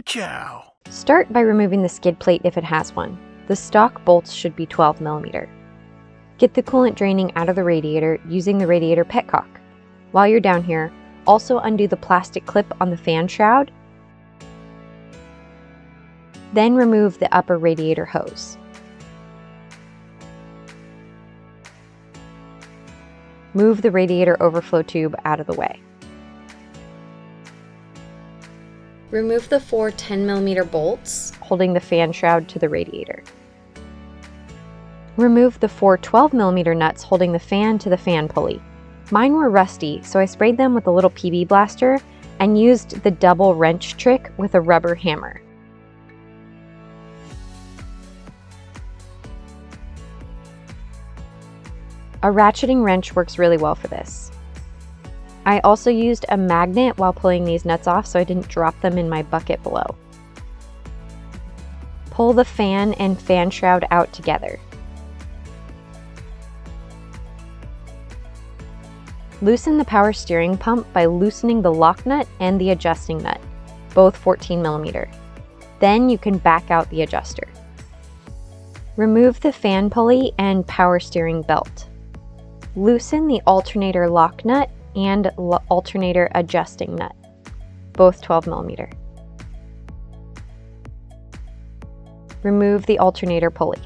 Ka-chow! Start by removing the skid plate if it has one. The stock bolts should be 12mm. Get the coolant draining out of the radiator using the radiator petcock. While you're down here, also undo the plastic clip on the fan shroud. Then remove the upper radiator hose. Move the radiator overflow tube out of the way. Remove the 4 10mm bolts holding the fan shroud to the radiator. Remove the 4 12mm nuts holding the fan to the fan pulley. Mine were rusty, so I sprayed them with a little PB blaster and used the double wrench trick with a rubber hammer. A ratcheting wrench works really well for this. I also used a magnet while pulling these nuts off so I didn't drop them in my bucket below. Pull the fan and fan shroud out together. Loosen the power steering pump by loosening the lock nut and the adjusting nut, both 14mm. Then you can back out the adjuster. Remove the fan pulley and power steering belt. Loosen the alternator lock nut and alternator adjusting nut, both 12mm. Remove the alternator pulley.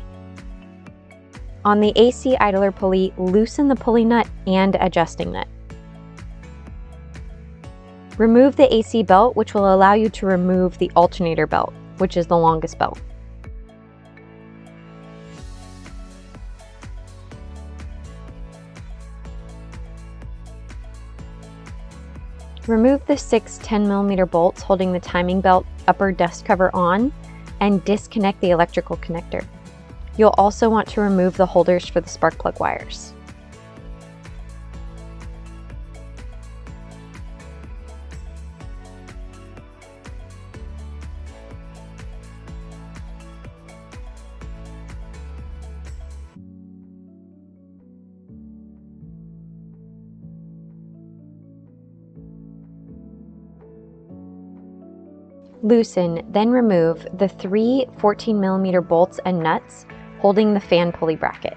On the AC idler pulley, loosen the pulley nut and adjusting nut. Remove the AC belt, which will allow you to remove the alternator belt, which is the longest belt. Remove the 6 10mm bolts holding the timing belt upper dust cover on and disconnect the electrical connector. You'll also want to remove the holders for the spark plug wires. Loosen, then remove the 3 14mm bolts and nuts holding the fan pulley bracket.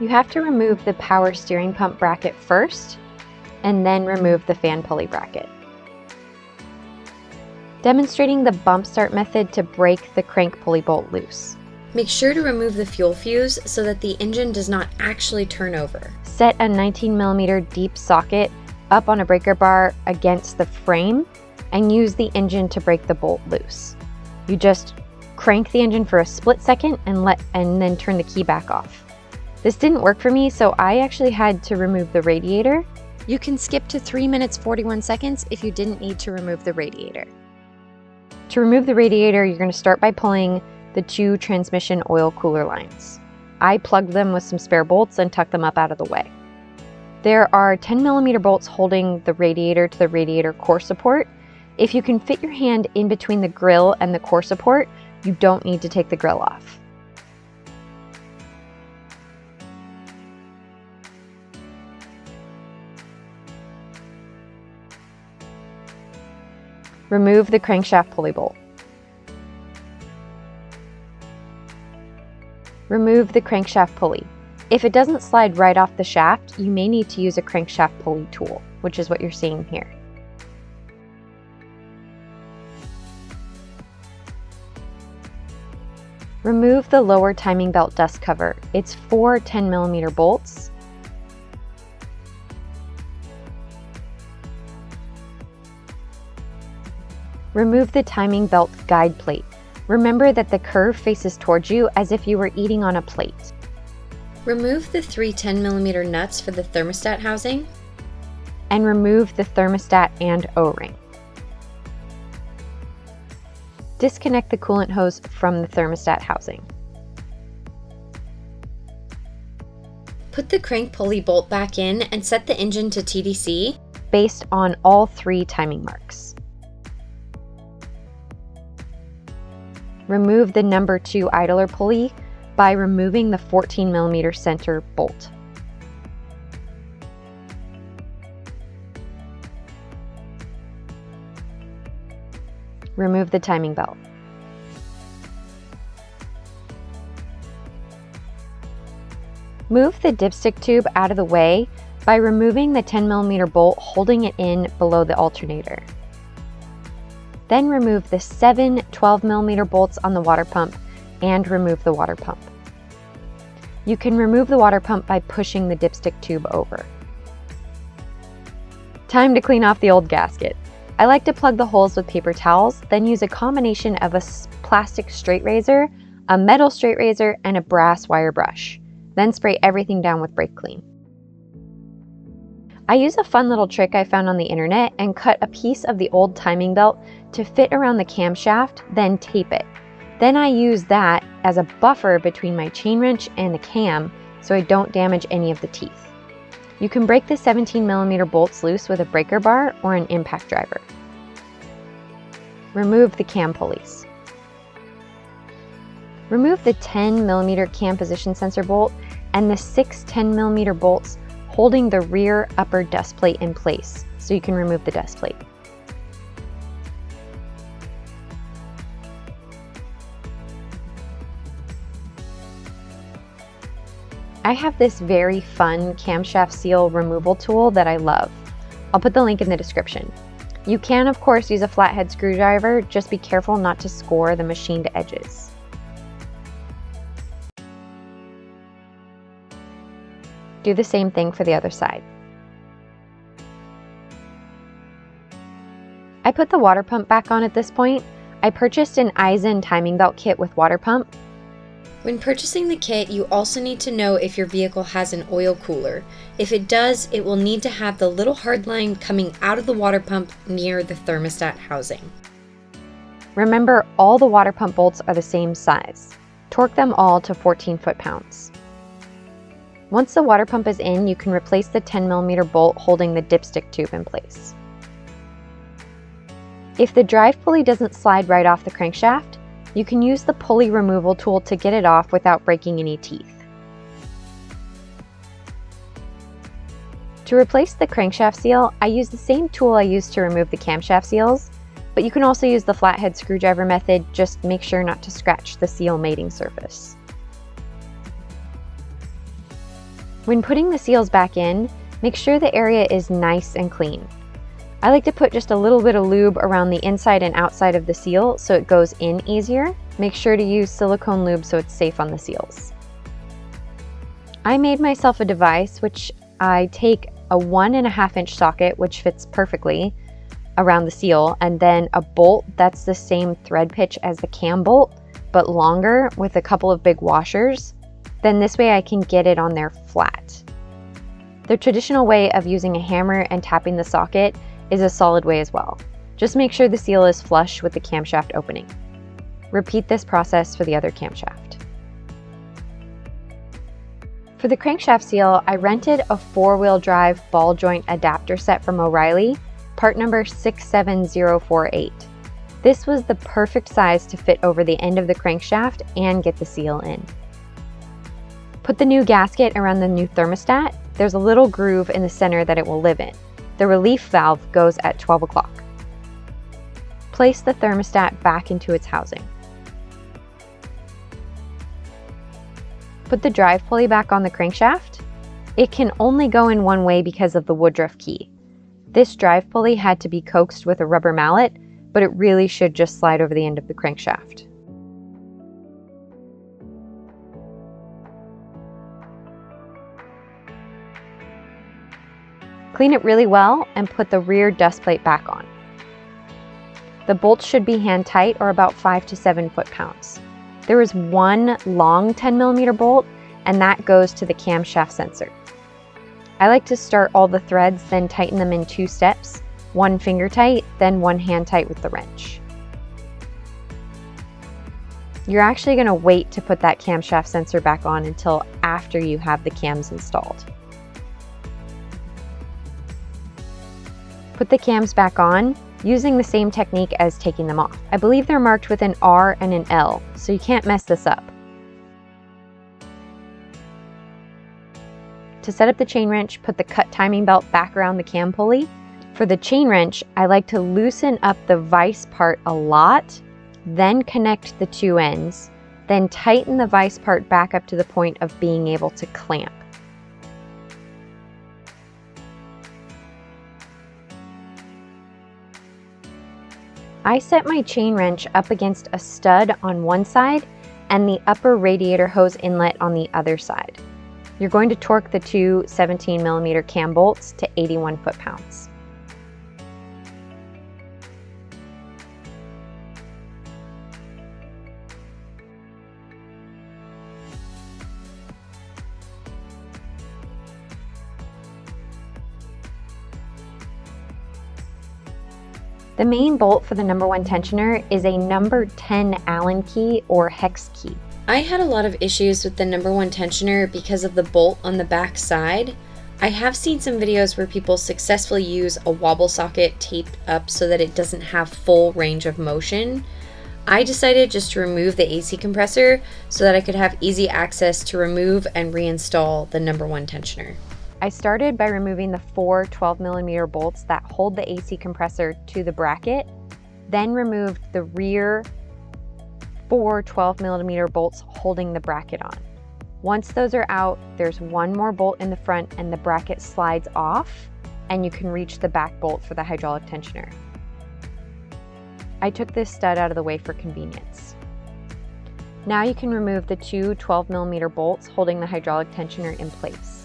You have to remove the power steering pump bracket first, and then remove the fan pulley bracket. Demonstrating the bump start method to break the crank pulley bolt loose. Make sure to remove the fuel fuse so that the engine does not actually turn over. Set a 19mm deep socket up on a breaker bar against the frame and use the engine to break the bolt loose. You just crank the engine for a split second and then turn the key back off. This didn't work for me, so I actually had to remove the radiator. You can skip to 3 minutes 41 seconds if you didn't need to remove the radiator. To remove the radiator, you're going to start by pulling the 2 transmission oil cooler lines. I plugged them with some spare bolts and tucked them up out of the way. There are 10mm bolts holding the radiator to the radiator core support. If you can fit your hand in between the grill and the core support, you don't need to take the grill off. Remove the crankshaft pulley bolt. Remove the crankshaft pulley. If it doesn't slide right off the shaft, you may need to use a crankshaft pulley tool, which is what you're seeing here. Remove the lower timing belt dust cover. It's 4 10mm bolts. Remove the timing belt guide plate. Remember that the curve faces towards you as if you were eating on a plate. Remove the 3 10mm nuts for the thermostat housing, and remove the thermostat and O-ring. Disconnect the coolant hose from the thermostat housing. Put the crank pulley bolt back in and set the engine to TDC based on all 3 timing marks. Remove the number 2 idler pulley by removing the 14mm center bolt. Remove the timing belt. Move the dipstick tube out of the way by removing the 10mm bolt holding it in below the alternator. Then remove the 7 12mm bolts on the water pump and remove the water pump. You can remove the water pump by pushing the dipstick tube over. Time to clean off the old gasket. I like to plug the holes with paper towels, then use a combination of a plastic straight razor, a metal straight razor, and a brass wire brush. Then spray everything down with brake clean. I use a fun little trick I found on the internet and cut a piece of the old timing belt to fit around the camshaft, then tape it. Then I use that as a buffer between my chain wrench and the cam so I don't damage any of the teeth. You can break the 17mm bolts loose with a breaker bar or an impact driver. Remove the cam pulleys. Remove the 10mm cam position sensor bolt and the 6 10mm bolts holding the rear upper dust plate in place so you can remove the dust plate. I have this very fun camshaft seal removal tool that I love. I'll put the link in the description. You can, of course, use a flathead screwdriver, just be careful not to score the machined edges. Do the same thing for the other side. I put the water pump back on at this point. I purchased an Eisen timing belt kit with water pump. When purchasing the kit, you also need to know if your vehicle has an oil cooler. If it does, it will need to have the little hard line coming out of the water pump near the thermostat housing. Remember, all the water pump bolts are the same size. Torque them all to 14 foot-pounds. Once the water pump is in, you can replace the 10mm bolt holding the dipstick tube in place. If the drive pulley doesn't slide right off the crankshaft, you can use the pulley removal tool to get it off without breaking any teeth. To replace the crankshaft seal, I use the same tool I used to remove the camshaft seals, but you can also use the flathead screwdriver method. Just make sure not to scratch the seal mating surface. When putting the seals back in, make sure the area is nice and clean. I like to put just a little bit of lube around the inside and outside of the seal so it goes in easier. Make sure to use silicone lube so it's safe on the seals. I made myself a device which I take a 1.5 inch socket, which fits perfectly around the seal, and then a bolt that's the same thread pitch as the cam bolt, but longer with a couple of big washers. Then this way I can get it on there flat. The traditional way of using a hammer and tapping the socket is a solid way as well. Just make sure the seal is flush with the camshaft opening. Repeat this process for the other camshaft. For the crankshaft seal, I rented a 4-wheel drive ball joint adapter set from O'Reilly, part number 67048. This was the perfect size to fit over the end of the crankshaft and get the seal in. Put the new gasket around the new thermostat. There's a little groove in the center that it will live in. The relief valve goes at 12 o'clock. Place the thermostat back into its housing. Put the drive pulley back on the crankshaft. It can only go in one way because of the woodruff key. This drive pulley had to be coaxed with a rubber mallet, but it really should just slide over the end of the crankshaft. Clean it really well and put the rear dust plate back on. The bolts should be hand tight or about 5 to 7 foot-pounds. There is one long 10mm bolt, and that goes to the camshaft sensor. I like to start all the threads, then tighten them in 2 steps, one finger tight, then one hand tight with the wrench. You're actually going to wait to put that camshaft sensor back on until after you have the cams installed. Put the cams back on using the same technique as taking them off. I believe they're marked with an R and an L, so you can't mess this up. To set up the chain wrench, put the cut timing belt back around the cam pulley. For the chain wrench, I like to loosen up the vise part a lot, then connect the two ends, then tighten the vise part back up to the point of being able to clamp. I set my chain wrench up against a stud on one side and the upper radiator hose inlet on the other side. You're going to torque the two 17mm cam bolts to 81 foot-pounds. The main bolt for the number 1 tensioner is a number 10 Allen key or hex key. I had a lot of issues with the number 1 tensioner because of the bolt on the back side. I have seen some videos where people successfully use a wobble socket taped up so that it doesn't have full range of motion. I decided just to remove the AC compressor so that I could have easy access to remove and reinstall the number 1 tensioner. I started by removing the 4 12mm bolts that hold the AC compressor to the bracket, then removed the rear 4 12mm bolts holding the bracket on. Once those are out, there's one more bolt in the front and the bracket slides off, and you can reach the back bolt for the hydraulic tensioner. I took this stud out of the way for convenience. Now you can remove the two 12mm bolts holding the hydraulic tensioner in place.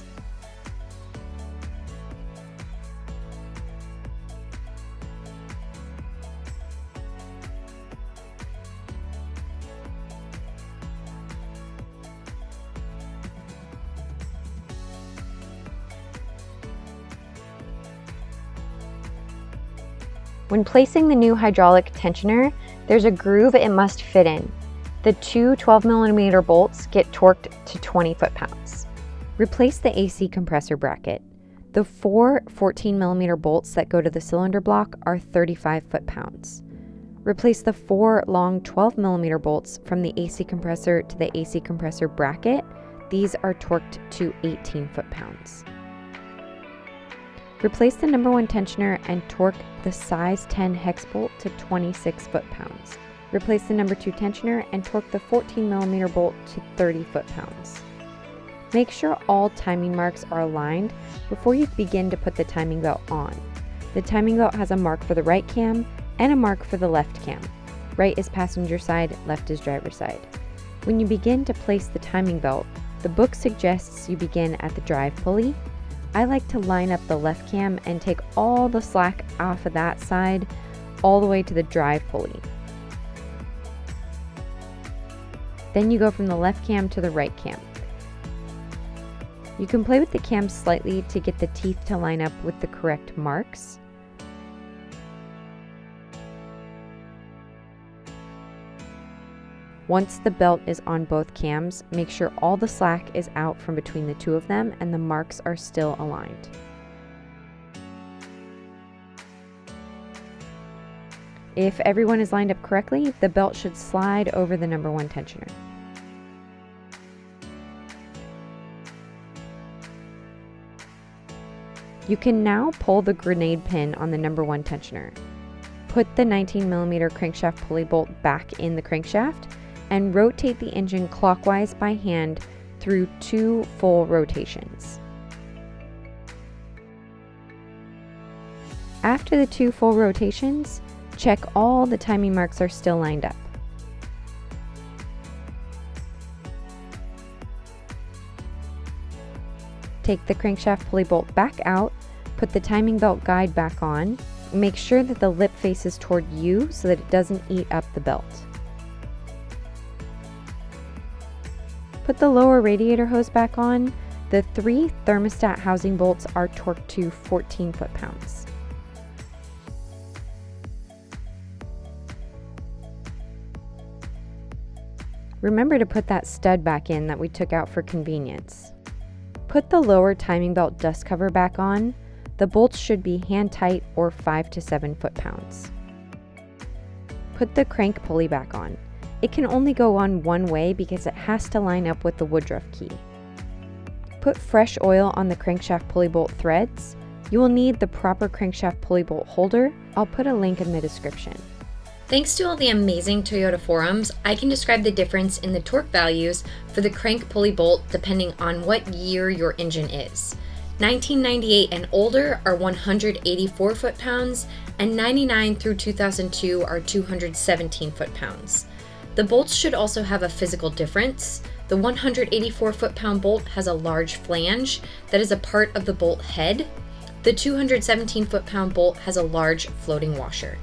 When placing the new hydraulic tensioner, there's a groove it must fit in. The two 12mm bolts get torqued to 20 foot-pounds. Replace the AC compressor bracket. The four 14mm bolts that go to the cylinder block are 35 foot-pounds. Replace the four long 12mm bolts from the AC compressor to the AC compressor bracket. These are torqued to 18 foot-pounds. Replace the number 1 tensioner and torque the size 10 hex bolt to 26 foot-pounds. Replace the number 2 tensioner and torque the 14mm bolt to 30 foot-pounds. Make sure all timing marks are aligned before you begin to put the timing belt on. The timing belt has a mark for the right cam and a mark for the left cam. Right is passenger side, left is driver side. When you begin to place the timing belt, the book suggests you begin at the drive pulley. I like to line up the left cam and take all the slack off of that side all the way to the drive pulley. Then you go from the left cam to the right cam. You can play with the cams slightly to get the teeth to line up with the correct marks. Once the belt is on both cams, make sure all the slack is out from between the two of them and the marks are still aligned. If everyone is lined up correctly, the belt should slide over the number 1 tensioner. You can now pull the grenade pin on the number 1 tensioner. Put the 19mm crankshaft pulley bolt back in the crankshaft and rotate the engine clockwise by hand through 2 full rotations. After the 2 full rotations, check all the timing marks are still lined up. Take the crankshaft pulley bolt back out, put the timing belt guide back on, make sure that the lip faces toward you so that it doesn't eat up the belt. Put the lower radiator hose back on. The 3 thermostat housing bolts are torqued to 14 foot-pounds. Remember to put that stud back in that we took out for convenience. Put the lower timing belt dust cover back on. The bolts should be hand tight or 5 to 7 foot-pounds. Put the crank pulley back on. It can only go on one way because it has to line up with the woodruff key. Put fresh oil on the crankshaft pulley bolt threads. You will need the proper crankshaft pulley bolt holder. I'll put a link in the description. Thanks to all the amazing Toyota forums, I can describe the difference in the torque values for the crank pulley bolt depending on what year your engine is. 1998 and older are 184 foot-pounds, and 99 through 2002 are 217 foot-pounds. The bolts should also have a physical difference. The 184 foot-pound bolt has a large flange that is a part of the bolt head. The 217 foot-pound bolt has a large floating washer.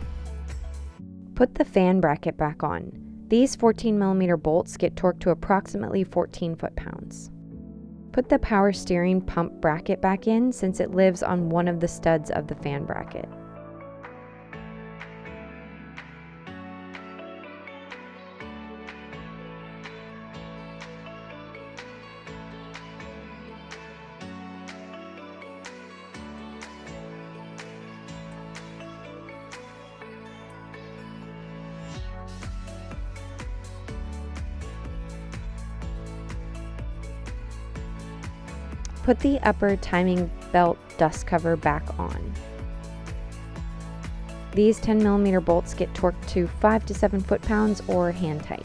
Put the fan bracket back on. These 14mm bolts get torqued to approximately 14 foot-pounds. Put the power steering pump bracket back in since it lives on one of the studs of the fan bracket. Put the upper timing belt dust cover back on. These 10mm bolts get torqued to 5 to 7 foot-pounds or hand tight.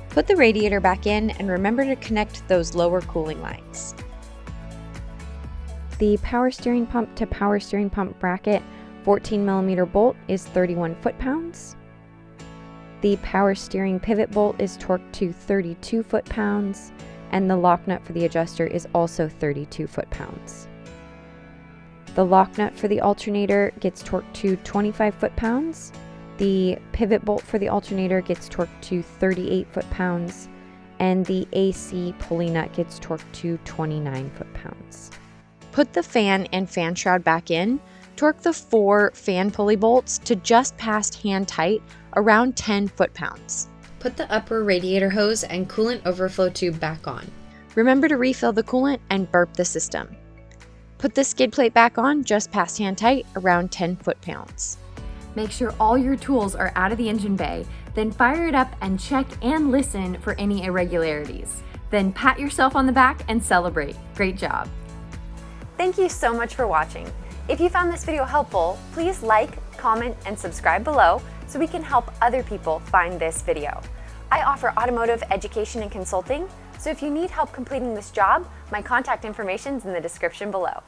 Put the radiator back in and remember to connect those lower cooling lines. The power steering pump to power steering pump bracket 14mm bolt is 31 foot-pounds. The power steering pivot bolt is torqued to 32 foot-pounds, and the lock nut for the adjuster is also 32 foot-pounds. The lock nut for the alternator gets torqued to 25 foot-pounds. The pivot bolt for the alternator gets torqued to 38 foot-pounds, and the AC pulley nut gets torqued to 29 foot-pounds. Put the fan and fan shroud back in. Torque the 4 fan pulley bolts to just past hand tight, around 10 foot-pounds. Put the upper radiator hose and coolant overflow tube back on. Remember to refill the coolant and burp the system. Put the skid plate back on just past hand tight, around 10 foot-pounds. Make sure all your tools are out of the engine bay, then fire it up and check and listen for any irregularities. Then pat yourself on the back and celebrate. Great job. Thank you so much for watching. If you found this video helpful, please like, comment, and subscribe below so we can help other people find this video. I offer automotive education and consulting, so if you need help completing this job, my contact information is in the description below.